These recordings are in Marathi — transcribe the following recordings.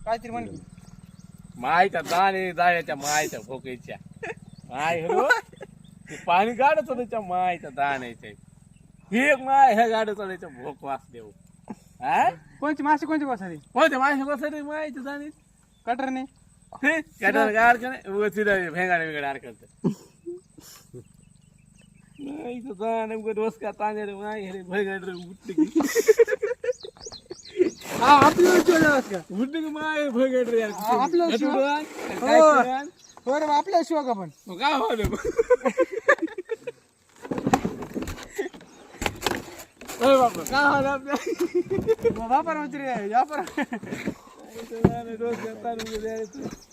काहीतरी म्हण की. मायच्या दाणे जाळ्याच्या मायच्या भोकायच्या माय हो ते पाणी गाडत त्याच्या मायच्या दाण्याच्या ही एक माय ह्या गाडत त्याच्या भोक वास देऊ हा कोणची मासे कोणची बसारी कोणते माय बसले मायच्या दाणे कटरने कटर गाड का नाही उगाच तिथं भेंगाडे वेगळे अडकत मायचं दाणे उगाच डोसका तांदळे माय हे भेंगाडे उठते की हा आपल्याला शिवाय का उठते की माय भेंगाडे आपल्याला शिवाय हो रे आपल्याला शिवाय का पण काय होलं बापा काय होलं आपल्या बापर म्हणते व्यापार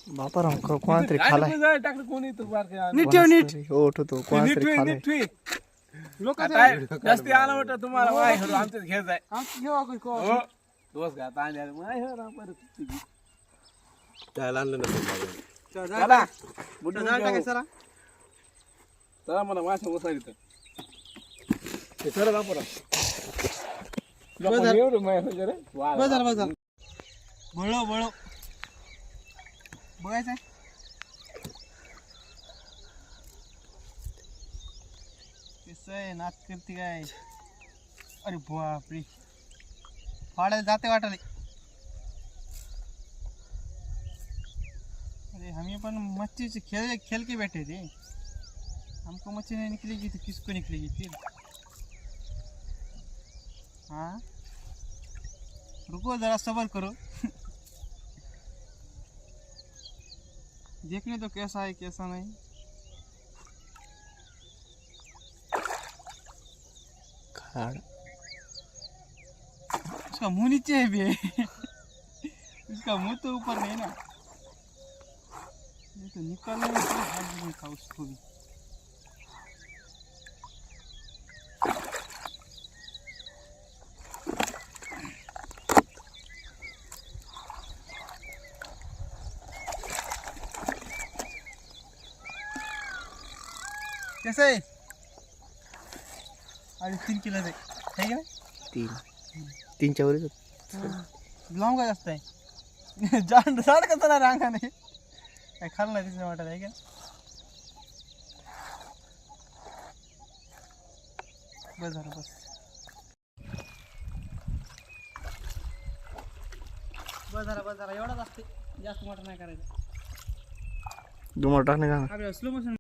बापाराव कोणतरी खालाय टाकलं कोणी तू बारक्या नीट ठेव नीट हो ठेवतो कोणतरी खालाय लोक जास्ती आलं वाटतं तुम्हाला माय हरो आमच्यात घेत जाय घेऊ आपण हो दोस घात आणले माय हरो परत त्याला आणलं नसेल चला बुड्ढा जाळ टाकायचं चला मला माशा बसायला ते सरळ वापरा एवढं माय वगैरे बस झालं बळो बळो बघायचं कसं आहे नाच करते काय अरे बापरे फाडायला जाते वाटाले अरे हमें पण मच्छी से खेल के बैठे थे हमको मच्छी नहीं निकलेगी तो किसको निकलेगी फिर हाँ रुको जरा सब्र करो देखने तो कैसा है कैसा नहीं खाड उसका मुंह नीचे है भी उसका मुंह तो ऊपर नहीं ना ये तो निकलने में कोई हर्ज नहीं था उसको भी कैसे है 3.5 किलो है क्या 3च्या वरच लांब का जास्त आहे झाड कसं ना रांगा नाही काय खाल्लं नाही तिथे वाटत आहे का बस झालं बस बस झालं एवढाच असते जास्त मोठं नाही करायचं दुमट टाकणे का आपल्याला स्लो मोशन